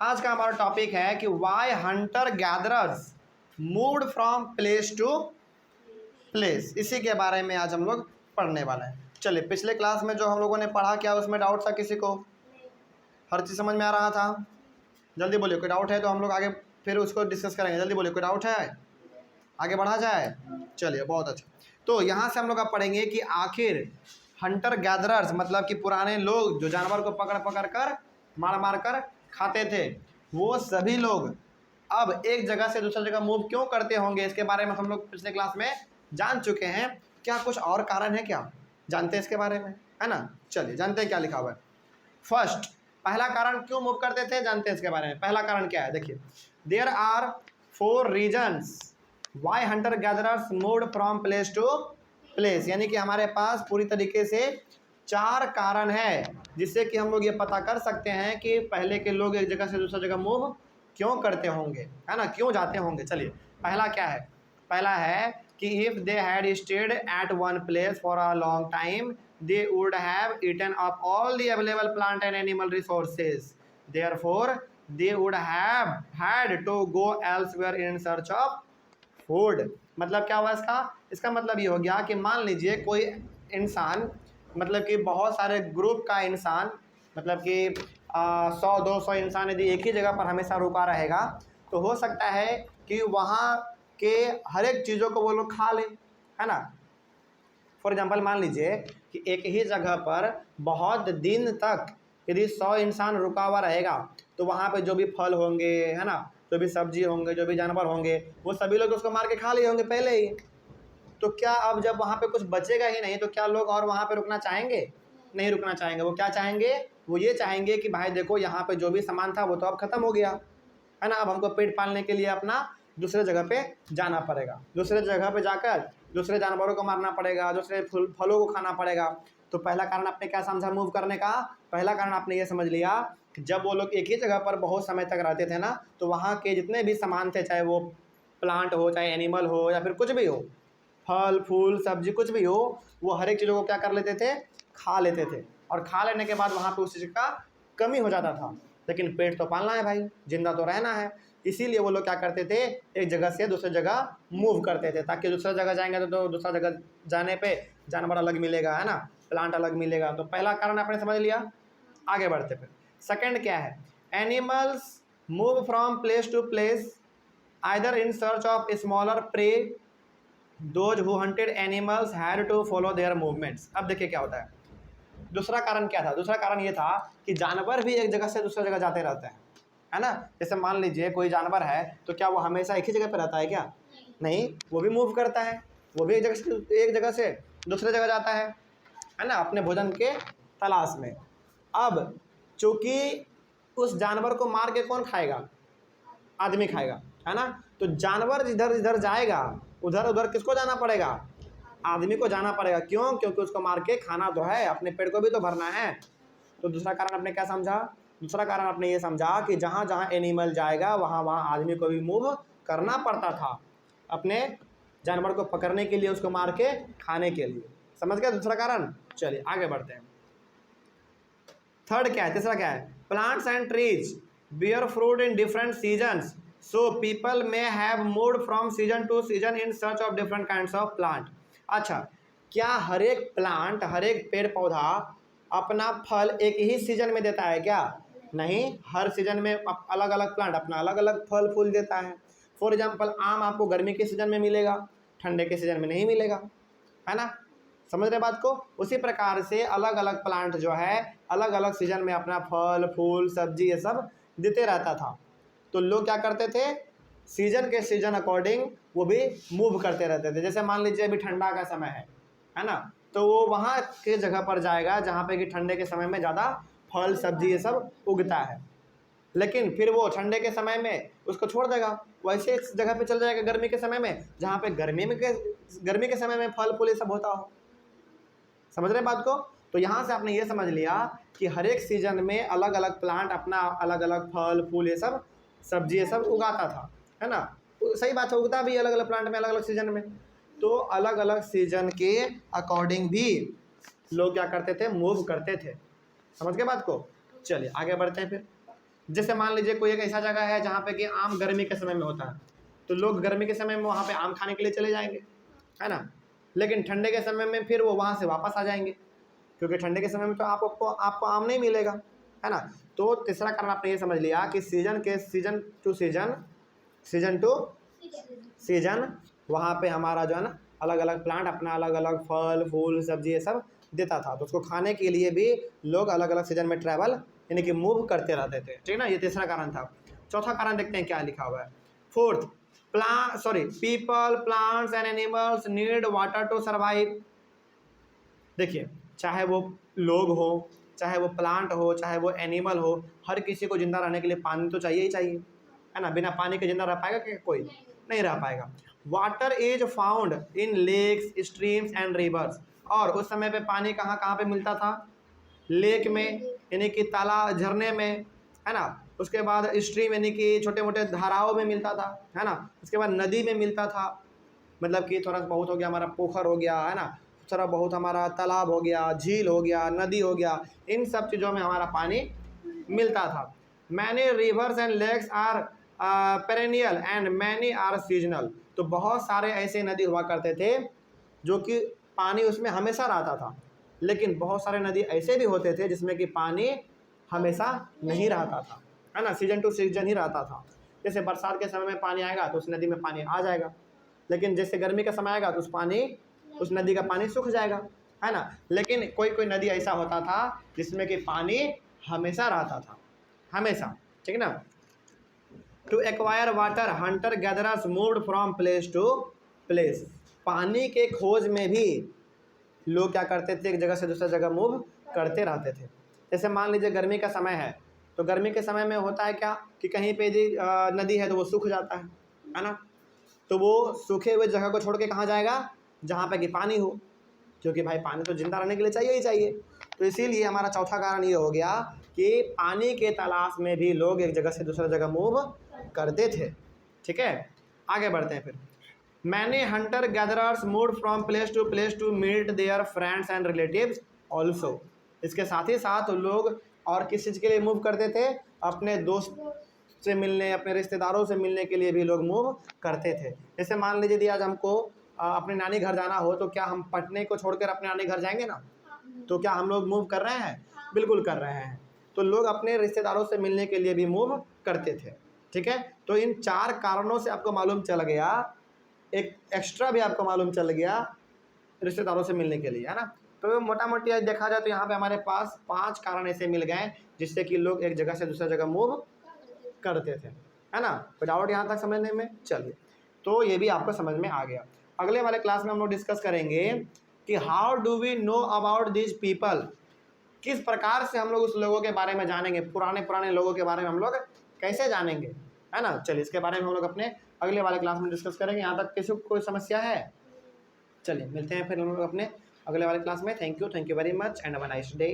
आज का हमारा टॉपिक है कि why hunter gatherers moved from place to place. इसी के बारे में आज हम लोग पढ़ने वाले हैं। चलिए, पिछले क्लास में जो हम लोगों ने पढ़ा, क्या उसमें डाउट था किसी को? हर चीज़ समझ में आ रहा था? जल्दी बोलिए, कोई डाउट है तो हम लोग आगे फिर उसको डिस्कस करेंगे। जल्दी बोलिए, कोई डाउट है? आगे बढ़ा जाए। चलिए, बहुत अच्छा। तो यहाँ से हम लोग अब पढ़ेंगे कि आखिर हंटर गैदरर्स मतलब कि पुराने लोग जो जानवर को पकड़ पकड़ कर मार मार कर खाते थे, वो सभी लोग अब एक जगह से दूसरी जगह मूव क्यों करते होंगे, इसके बारे में हम लोग पिछले क्लास में जान चुके हैं। क्या कुछ और कारण है? क्या जानते हैं इसके बारे में? है ना। चलिए, जानते हैं क्या लिखा हुआ है। फर्स्ट, पहला कारण क्यों मूव करते थे, जानते हैं इसके बारे में। पहला कारण क्या है, देखिए, there are 4 reasons why hunter gatherers moved from place to place. यानी कि हमारे पास पूरी तरीके से 4 कारण है जिससे कि हम लोग ये पता कर सकते हैं कि पहले के लोग एक जगह से दूसरी जगह मूव क्यों करते होंगे, है ना, क्यों जाते होंगे। चलिए, पहला क्या है? पहला है कि if they had stayed at one place for a long time they would have eaten up all the available plant and animal resources, therefore they would have had to go elsewhere in search of food. मतलब क्या हुआ इसका मतलब ये हो गया कि मान लीजिए कोई इंसान, मतलब कि बहुत सारे ग्रुप का इंसान, मतलब कि 100-200 इंसान यदि एक ही जगह पर हमेशा रुका रहेगा तो हो सकता है कि वहाँ के हर एक चीज़ों को वो लोग खा लें, है ना। फॉर एग्जांपल, मान लीजिए कि एक ही जगह पर बहुत दिन तक यदि 100 इंसान रुका हुआ रहेगा तो वहाँ पे जो भी फल होंगे, है ना, जो भी सब्जी होंगे, जो भी जानवर होंगे, वो सभी लोग उसको मार के खा लिए होंगे पहले ही। तो क्या अब जब वहाँ पे कुछ बचेगा ही नहीं तो क्या लोग और वहाँ पे रुकना चाहेंगे? नहीं रुकना चाहेंगे। वो क्या चाहेंगे? वो ये चाहेंगे कि भाई देखो, यहाँ पे जो भी सामान था वो तो अब ख़त्म हो गया, है ना। अब हमको पेट पालने के लिए अपना दूसरे जगह पे जाना पड़ेगा, दूसरे जगह पे जाकर दूसरे जानवरों को मारना पड़ेगा, दूसरे फलों को खाना पड़ेगा। तो पहला कारण आपने क्या समझा मूव करने का? पहला कारण आपने ये समझ लिया कि जब वो लोग एक ही जगह पर बहुत समय तक रहते थे ना, तो वहाँ के जितने भी सामान थे, चाहे वो प्लांट हो, चाहे एनिमल हो, या फिर कुछ भी हो, फल फूल सब्जी कुछ भी हो, वो हर एक चीज़ों को क्या कर लेते थे? खा लेते थे। और खा लेने के बाद वहाँ पे उस चीज़ का कमी हो जाता था। लेकिन पेट तो पालना है भाई, जिंदा तो रहना है, इसीलिए वो लोग क्या करते थे? एक जगह से दूसरी जगह मूव करते थे, ताकि दूसरा जगह जाएंगे तो दूसरा जगह जाने पे जानवर अलग मिलेगा, है ना, प्लांट अलग मिलेगा। तो पहला कारण आपने समझ लिया। आगे बढ़ते फिर सेकंड क्या है? Animals move from place to place either in search of smaller prey, those who hunted animals had to follow their movements. अब देखिए क्या होता है। दूसरा कारण क्या था? दूसरा कारण ये था कि जानवर भी एक जगह से दूसरी जगह जाते रहते हैं, है ना। जैसे मान लीजिए कोई जानवर है तो क्या वो हमेशा एक ही जगह पर रहता है? क्या नहीं, वो भी मूव करता है, वो भी एक जगह से दूसरे जगह जाता है ना, अपने भोजन के तलाश में। अब चूंकि उस जानवर को मार के कौन खाएगा? आदमी खाएगा, है ना। तो जानवर इधर इधर जाएगा, उधर उधर किसको जाना पड़ेगा? आदमी को जाना पड़ेगा। क्यों? क्योंकि उसको मार के खाना तो है, अपने पेट को भी तो भरना है। तो दूसरा कारण आपने क्या समझा? दूसरा कारण आपने ये समझा कि जहाँ जहाँ एनिमल जाएगा वहाँ वहाँ आदमी को भी मूव करना पड़ता था, अपने जानवर को पकड़ने के लिए, उसको मार के खाने के लिए। समझ गया दूसरा कारण? चलिए आगे बढ़ते हैं। थर्ड क्या है? तीसरा क्या है? Plants and trees bear fruit in different seasons, so people may have moved from season to season in search of different kinds of plant। अच्छा, क्या हर एक प्लांट, हर एक पेड़ पौधा अपना फल एक ही सीजन में देता है क्या? नहीं, हर सीजन में अलग अलग प्लांट अपना अलग अलग फल फूल देता है। फॉर एग्जांपल, आम आपको गर्मी के सीजन में मिलेगा, ठंडे के सीजन में नहीं मिलेगा, है ना। समझ रहे बात को? उसी प्रकार से अलग अलग प्लांट जो है अलग अलग सीजन में अपना फल फूल सब्जी ये सब देते रहता था। तो लोग क्या करते थे? सीजन के सीजन अकॉर्डिंग वो भी मूव करते रहते थे। जैसे मान लीजिए अभी ठंडा का समय है ना, तो वो वहाँ के जगह पर जाएगा जहाँ पे कि ठंडे के समय में ज़्यादा फल सब्जी ये सब उगता है। लेकिन फिर वो ठंडे के समय में उसको छोड़ देगा, वैसे इस जगह पे चल जाएगा गर्मी के समय में जहाँ पे गर्मी के समय में फल फूल ये सब होता हो। समझ रहे बात को? तो यहाँ से आपने ये समझ लिया कि हर एक सीजन में अलग अलग प्लांट अपना अलग अलग फल फूल ये सब सब्जी ये सब उगाता था, है ना। तो सही बात है, उगता भी अलग अलग प्लांट में अलग अलग सीजन में। तो अलग अलग सीजन के अकॉर्डिंग भी लोग क्या करते थे? मूव करते थे। समझ गए बात को? चलिए आगे बढ़ते हैं फिर। जैसे मान लीजिए कोई एक ऐसा जगह है जहाँ पे कि आम गर्मी के समय में होता है, तो लोग गर्मी के समय में वहाँ पे आम खाने के लिए चले जाएंगे, है ना। लेकिन ठंडे के समय में फिर वो वहाँ से वापस आ जाएंगे, क्योंकि ठंडे के समय में तो आपको आम नहीं मिलेगा, है ना। तो तीसरा कारण आपने ये समझ लिया कि सीजन टू सीजन वहाँ पे हमारा जो है ना अलग अलग प्लांट अपना अलग अलग फल फूल सब्जी ये सब देता था, तो उसको खाने के लिए भी लोग अलग अलग सीजन में ट्रैवल यानी कि मूव करते रहते थे, ठीक ना। ये तीसरा कारण था। चौथा कारण देखते हैं क्या लिखा हुआ है। Fourth, people plants and animals need water to survive. देखिए, चाहे वो लोग हो, चाहे वो प्लांट हो, चाहे वो एनिमल हो, हर किसी को जिंदा रहने के लिए पानी तो चाहिए ही चाहिए, है ना। बिना पानी के जिंदा रह पाएगा क्या कोई? नहीं रह पाएगा। Water is found in lakes, streams and rivers. और उस समय पे पानी कहाँ कहाँ पे मिलता था? लेक में यानी कि तालाब झरने में, है ना। उसके बाद स्ट्रीम यानी कि छोटे मोटे धाराओं में मिलता था, है ना। उसके बाद नदी में मिलता था, मतलब कि थोड़ा बहुत हो गया हमारा पोखर हो गया, है ना, थोड़ा बहुत हमारा तालाब हो गया, झील हो गया, नदी हो गया, इन सब चीज़ों में हमारा पानी मिलता था। Many rivers and lakes are perennial and many are seasonal. तो बहुत सारे ऐसे नदी हुआ करते थे जो कि पानी उसमें हमेशा रहता था, लेकिन बहुत सारे नदी ऐसे भी होते थे जिसमें कि पानी हमेशा नहीं रहता था, है ना, सीजन टू सीजन ही रहता था। जैसे बरसात के समय में पानी आएगा तो उस नदी में पानी आ जाएगा, लेकिन जैसे गर्मी का समय आएगा तो उस नदी का पानी सूख जाएगा, है ना। लेकिन कोई कोई नदी ऐसा होता था जिसमें कि पानी हमेशा रहता था, हमेशा, ठीक ना। To acquire water hunter gatherers moved from place to place. पानी के खोज में भी लोग क्या करते थे? एक जगह से दूसरा जगह मूव करते रहते थे। जैसे मान लीजिए गर्मी का समय है, तो गर्मी के समय में होता है क्या कि कहीं पे यदि नदी है तो वो सूख जाता है ना। तो वो सूखे हुए जगह को छोड़ के कहाँ जाएगा? जहाँ पे कि पानी हो, क्योंकि भाई पानी तो जिंदा रहने के लिए चाहिए ही चाहिए। तो इसीलिए हमारा चौथा कारण ये हो गया कि पानी के तलाश में भी लोग एक जगह से दूसरा जगह मूव करते थे, ठीक है। आगे बढ़ते हैं फिर। Many hunter gatherers moved from place to meet their friends and relatives also. इसके साथ ही साथ लोग और किस चीज़ के लिए मूव करते थे? अपने दोस्त से मिलने, अपने रिश्तेदारों से मिलने के लिए भी लोग मूव करते थे। जैसे मान लीजिए यदि आज हमको अपने नानी घर जाना हो, तो क्या हम पटने को छोड़कर अपने नानी घर जाएंगे ना? तो क्या हम लोग मूव कर रहे हैं? बिल्कुल कर रहे हैं। तो लोग अपने रिश्तेदारों से मिलने के लिए भी मूव करते थे, ठीक है। तो इन 4 कारणों से आपको मालूम चल गया, एक एक्स्ट्रा भी आपको मालूम चल गया रिश्तेदारों से मिलने के लिए, है ना। तो मोटा मोटी आज देखा जाए तो यहाँ पे हमारे पास 5 कारण ऐसे मिल गए जिससे कि लोग एक जगह से दूसरा जगह मूव करते थे, है ना। कोई डाउट यहाँ तक समझने में? चलिए, तो ये भी आपको समझ में आ गया। अगले वाले क्लास में हम लोग डिस्कस करेंगे कि how do we know about this people. किस प्रकार से हम लोग उस लोगों के बारे में जानेंगे, पुराने लोगों के बारे में हम लोग कैसे जानेंगे, है ना। चलिए, इसके बारे में हम लोग अपने अगले वाले क्लास में डिस्कस करेंगे। यहाँ तक किसी को कोई समस्या है? चलिए, मिलते हैं फिर हम लोग अपने अगले वाले क्लास में। Thank you very much and have a nice day.